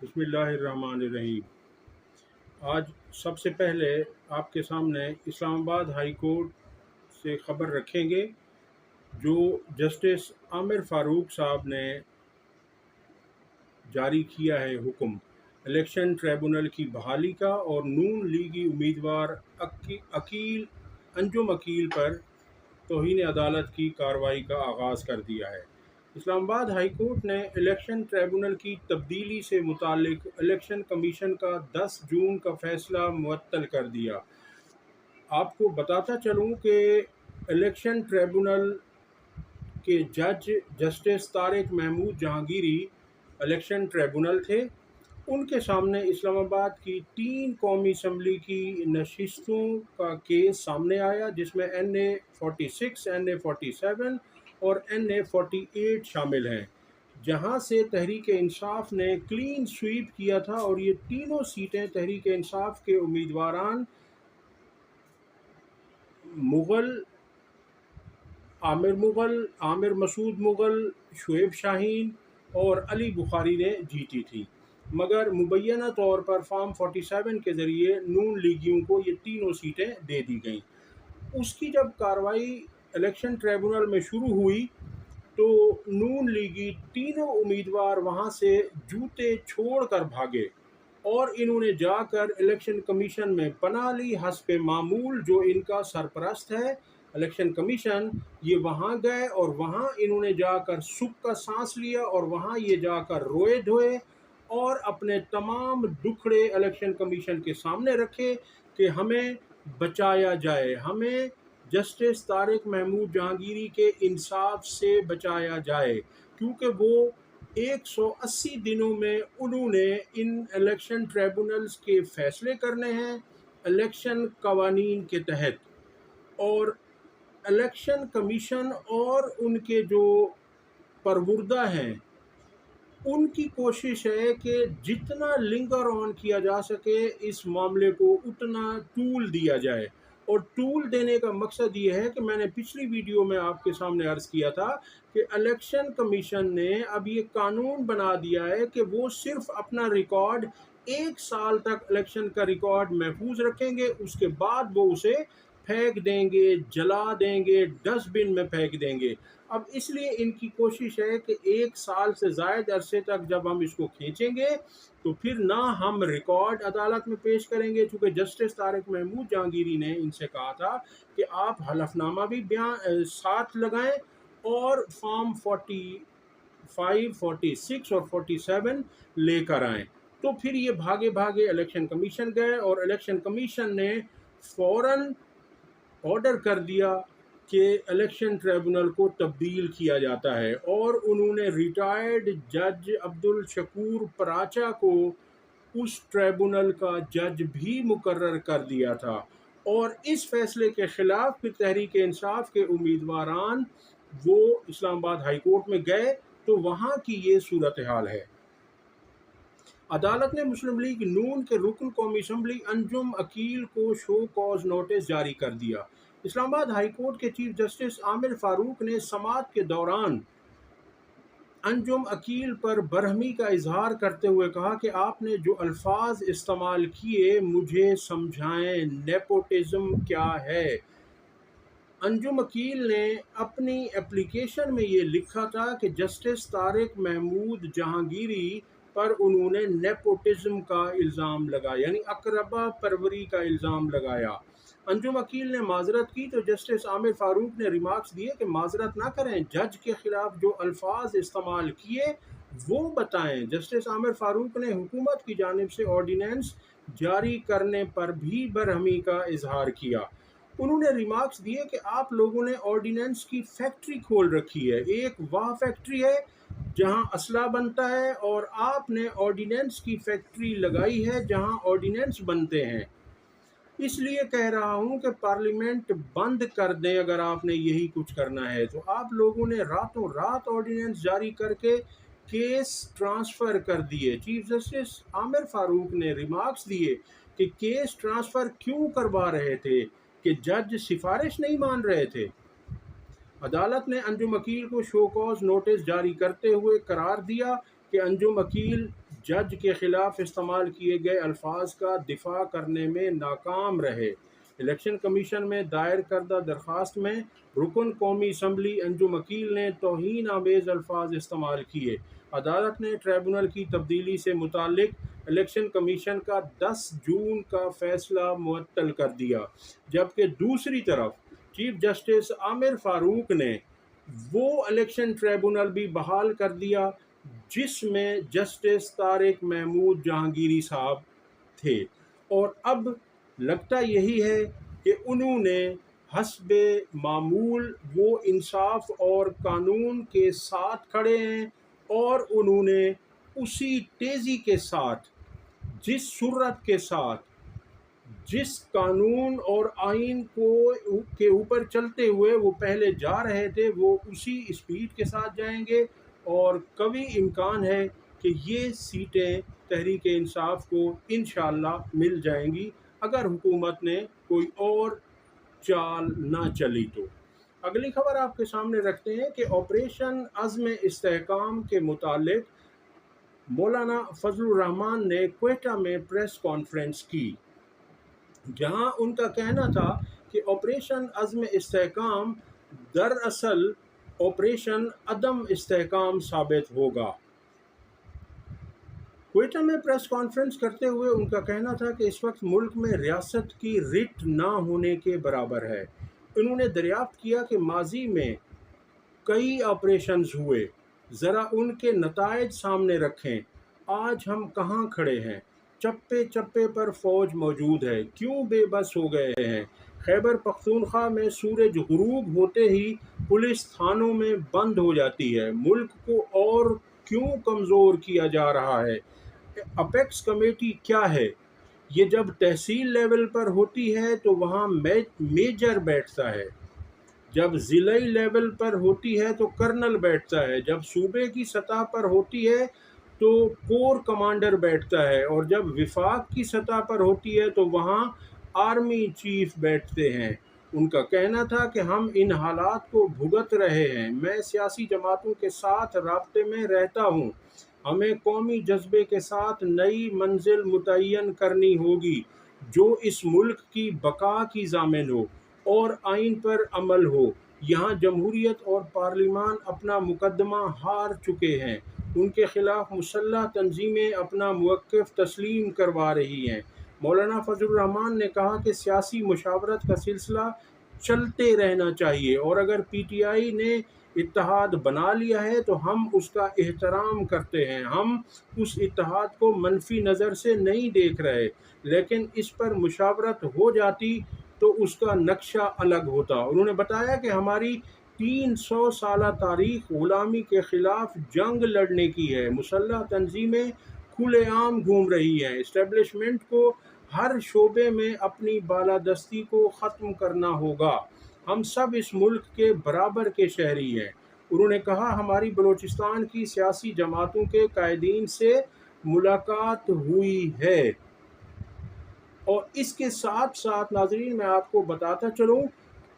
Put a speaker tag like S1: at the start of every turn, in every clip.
S1: بسم اللہ الرحمن الرحیم۔ آج سب سے پہلے آپ کے سامنے اسلام آباد ہائی کورٹ سے خبر رکھیں گے جو جسٹس عامر فاروق صاحب نے جاری کیا ہے حکم الیکشن ٹریبونل کی بحالی کا اور نون لیگی امیدوار انجم عقیل پر توہین عدالت کی کارروائی کا آغاز کر دیا ہے۔ اسلام آباد ہائی کورٹ نے الیکشن ٹریبونل کی تبدیلی سے متعلق الیکشن کمیشن کا 10 جون کا فیصلہ معطل کر دیا۔ آپ کو بتاتا چلوں کہ الیکشن ٹریبونل کے جج justice Tariq Mahmood Jahangiri election tribunal تھے۔ ان کے سامنے اسلام آباد کی 3 قومی اسمبلی کی نشستوں کا کیس سامنے آیا، جس میں NA 46، NA 47 اور NA 48 شامل ہیں، جہاں سے تحریک انصاف نے کلین سویپ کیا تھا اور یہ تینوں سیٹیں تحریک انصاف کے امیدواران عامر مسعود مغل، شعیب شاہین اور علی بخاری نے جیتی تھی، مگر مبینہ طور پر فارم 47 کے ذریعے نون لیگیوں کو یہ تینوں سیٹیں دے دی گئیں۔ اس کی جب کارروائی الیکشن ٹریبونل میں شروع ہوئی تو نون لیگی تینوں امیدوار وہاں سے جوتے چھوڑ کر بھاگے اور انہوں نے جا کر الیکشن کمیشن میں پناہ لی۔ حسب معمول جو ان کا سرپرست ہے الیکشن کمیشن، یہ وہاں گئے اور وہاں انہوں نے جا کر سکھ کا سانس لیا اور وہاں یہ جا کر روئے دھوئے اور اپنے تمام دکھڑے الیکشن کمیشن کے سامنے رکھے کہ ہمیں بچایا جائے، ہمیں جسٹس طارق محمود جہانگیری کے انصاف سے بچایا جائے، کیونکہ وہ 180 دنوں میں انہوں نے ان الیکشن ٹریبونلز کے فیصلے کرنے ہیں الیکشن قوانین کے تحت، اور الیکشن کمیشن اور ان کے جو پروردہ ہیں ان کی کوشش ہے کہ جتنا لنگر آن کیا جا سکے اس معاملے کو اتنا ٹول دیا جائے، اور ٹول دینے کا مقصد یہ ہے کہ میں نے پچھلی ویڈیو میں آپ کے سامنے عرض کیا تھا کہ الیکشن کمیشن نے اب یہ قانون بنا دیا ہے کہ وہ صرف اپنا ریکارڈ 1 سال تک الیکشن کا ریکارڈ محفوظ رکھیں گے، اس کے بعد وہ اسے پھینک دیں گے، جلا دیں گے، ڈسٹ بن میں پھینک دیں گے۔ اب اس لیے ان کی کوشش ہے کہ 1 سال سے زائد عرصے تک جب ہم اس کو کھینچیں گے تو پھر نہ ہم ریکارڈ عدالت میں پیش کریں گے، چونکہ جسٹس طارق محمود جہانگیری نے ان سے کہا تھا کہ آپ حلف نامہ بھی ساتھ لگائیں اور فارم 45، 46 اور 47 لے کر آئیں۔ تو پھر یہ بھاگے بھاگے الیکشن کمیشن گئے اور الیکشن کمیشن نے فوراً آرڈر کر دیا کہ الیکشن ٹریبونل کو تبدیل کیا جاتا ہے، اور انہوں نے ریٹائرڈ جج عبدالشکور پراچا کو اس ٹریبونل کا جج بھی مقرر کر دیا تھا، اور اس فیصلے کے خلاف پھر تحریک انصاف کے امیدواران وہ اسلام آباد ہائی کورٹ میں گئے تو وہاں کی یہ صورتحال ہے۔ عدالت نے مسلم لیگ نون کے رکن قومی اسمبلی انجم عقیل کو شو کاز نوٹس جاری کر دیا۔ اسلام آباد ہائی کورٹ کے چیف جسٹس عامر فاروق نے سماعت کے دوران انجم عقیل پر برہمی کا اظہار کرتے ہوئے کہا کہ آپ نے جو الفاظ استعمال کیے مجھے سمجھائیں، نیپوٹزم کیا ہے۔ انجم عقیل نے اپنی اپلیکیشن میں یہ لکھا تھا کہ جسٹس طارق محمود جہانگیری پر انہوں نے نیپوٹزم کا الزام لگایا، یعنی اقربا پروری کا الزام لگایا۔ انجم عقیل نے معذرت کی تو جسٹس عامر فاروق نے ریمارکس دیے کہ معذرت نہ کریں، جج کے خلاف جو الفاظ استعمال کیے وہ بتائیں۔ جسٹس عامر فاروق نے حکومت کی جانب سے آرڈیننس جاری کرنے پر بھی برہمی کا اظہار کیا۔ انہوں نے ریمارکس دیے کہ آپ لوگوں نے آرڈیننس کی فیکٹری کھول رکھی ہے، ایک واہ فیکٹری ہے جہاں اسلحہ بنتا ہے، اور آپ نے آرڈیننس کی فیکٹری لگائی ہے جہاں آرڈیننس بنتے ہیں۔ اس لیے کہہ رہا ہوں کہ پارلیمنٹ بند کر دیں اگر آپ نے یہی کچھ کرنا ہے تو۔ آپ لوگوں نے راتوں رات آرڈیننس جاری کر کے کیس ٹرانسفر کر دیے۔ چیف جسٹس عامر فاروق نے ریمارکس دیے کہ کیس ٹرانسفر کیوں کروا رہے تھے، کہ جج سفارش نہیں مان رہے تھے۔ عدالت نے انجم عقیل کو شو کاز نوٹس جاری کرتے ہوئے قرار دیا کہ انجم وکیل جج کے خلاف استعمال کیے گئے الفاظ کا دفاع کرنے میں ناکام رہے۔ الیکشن کمیشن میں دائر کردہ درخواست میں رکن قومی اسمبلی انجم وکیل نے توہین آمیز الفاظ استعمال کیے۔ عدالت نے ٹریبونل کی تبدیلی سے متعلق الیکشن کمیشن کا 10 جون کا فیصلہ معطل کر دیا، جبکہ دوسری طرف چیف جسٹس عامر فاروق نے وہ الیکشن ٹریبونل بھی بحال کر دیا جس میں جسٹس طارق محمود جہانگیری صاحب تھے، اور اب لگتا یہی ہے کہ انہوں نے حسب معمول وہ انصاف اور قانون کے ساتھ کھڑے ہیں، اور انہوں نے اسی تیزی کے ساتھ، جس سرعت کے ساتھ، جس قانون اور آئین کے اوپر چلتے ہوئے وہ پہلے جا رہے تھے، وہ اسی اسپیڈ کے ساتھ جائیں گے، اور قوی امکان ہے کہ یہ سیٹیں تحریک انصاف کو انشاءاللہ مل جائیں گی اگر حکومت نے کوئی اور چال نہ چلی تو۔ اگلی خبر آپ کے سامنے رکھتے ہیں کہ آپریشن عزم استحکام کے متعلق مولانا فضل الرحمان نے کوئٹہ میں پریس کانفرنس کی، جہاں ان کا کہنا تھا کہ آپریشن عزم استحکام دراصل آپریشن عدم استحکام ثابت ہوگا۔ کوئٹہ میں پریس کانفرنس کرتے ہوئے ان کا کہنا تھا کہ اس وقت ملک میں ریاست کی رٹ نہ ہونے کے برابر ہے۔ انہوں نے دریافت کیا کہ ماضی میں کئی آپریشنز ہوئے، ذرا ان کے نتائج سامنے رکھیں۔ آج ہم کہاں کھڑے ہیں؟ چپے چپے پر فوج موجود ہے، کیوں بے بس ہو گئے ہیں؟ خیبر پختونخوا میں سورج غروب ہوتے ہی پولیس تھانوں میں بند ہو جاتی ہے، ملک کو اور کیوں کمزور کیا جا رہا ہے؟ اپیکس کمیٹی کیا ہے؟ یہ جب تحصیل لیول پر ہوتی ہے تو وہاں میجر بیٹھتا ہے، جب ضلعی لیول پر ہوتی ہے تو کرنل بیٹھتا ہے، جب صوبے کی سطح پر ہوتی ہے تو کور کمانڈر بیٹھتا ہے، اور جب وفاق کی سطح پر ہوتی ہے تو وہاں آرمی چیف بیٹھتے ہیں۔ ان کا کہنا تھا کہ ہم ان حالات کو بھگت رہے ہیں، میں سیاسی جماعتوں کے ساتھ رابطے میں رہتا ہوں، ہمیں قومی جذبے کے ساتھ نئی منزل متعین کرنی ہوگی جو اس ملک کی بقا کی ضامن ہو اور آئین پر عمل ہو۔ یہاں جمہوریت اور پارلیمان اپنا مقدمہ ہار چکے ہیں، ان کے خلاف مسلح تنظیمیں اپنا موقف تسلیم کروا رہی ہیں۔ مولانا فضل الرحمان نے کہا کہ سیاسی مشاورت کا سلسلہ چلتے رہنا چاہیے، اور اگر پی ٹی آئی نے اتحاد بنا لیا ہے تو ہم اس کا احترام کرتے ہیں، ہم اس اتحاد کو منفی نظر سے نہیں دیکھ رہے، لیکن اس پر مشاورت ہو جاتی تو اس کا نقشہ الگ ہوتا۔ انہوں نے بتایا کہ ہماری 300 سالہ تاریخ غلامی کے خلاف جنگ لڑنے کی ہے، مسلح تنظیمیں کھلے عام گھوم رہی ہیں، اسٹیبلشمنٹ کو ہر شعبے میں اپنی بالادستی کو ختم کرنا ہوگا، ہم سب اس ملک کے برابر کے شہری ہیں۔ انہوں نے کہا ہماری بلوچستان کی سیاسی جماعتوں کے قائدین سے ملاقات ہوئی ہے، اور اس کے ساتھ ساتھ ناظرین میں آپ کو بتاتا چلوں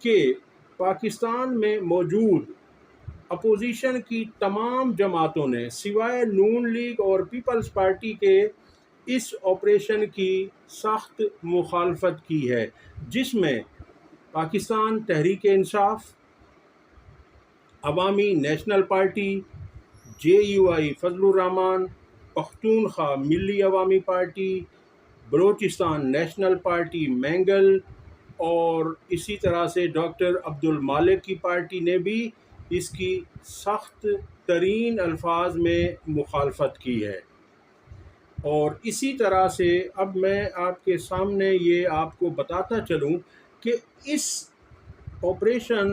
S1: کہ پاکستان میں موجود اپوزیشن کی تمام جماعتوں نے سوائے نون لیگ اور پیپلز پارٹی کے اس آپریشن کی سخت مخالفت کی ہے، جس میں پاکستان تحریک انصاف، عوامی نیشنل پارٹی، جے یو آئی فضل الرحمان، پختونخوا ملی عوامی party, Balochistan national party Mengal, اور اسی طرح سے ڈاکٹر عبد المالک کی پارٹی نے بھی اس کی سخت ترین الفاظ میں مخالفت کی ہے۔ اور اسی طرح سے اب میں آپ کے سامنے یہ آپ کو بتاتا چلوں کہ اس آپریشن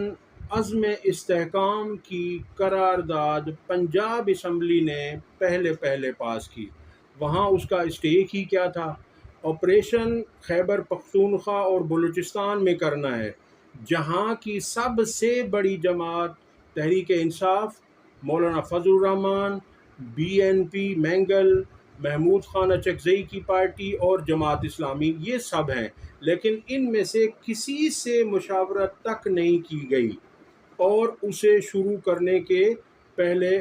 S1: عزم استحکام کی قرارداد پنجاب اسمبلی نے پہلے پاس کی۔ وہاں اس کا اسٹیک ہی کیا تھا؟ آپریشن خیبر پختونخوا اور بلوچستان میں کرنا ہے، جہاں کی سب سے بڑی جماعت تحریک Insaf, Maulana Fazl ur-Rahman, B N P Mengal, Mahmood Khan Achakzai کی پارٹی اور جماعت اسلامی، یہ سب ہیں، لیکن ان میں سے کسی سے مشاورت تک نہیں کی گئی، اور اسے شروع کرنے کے پہلے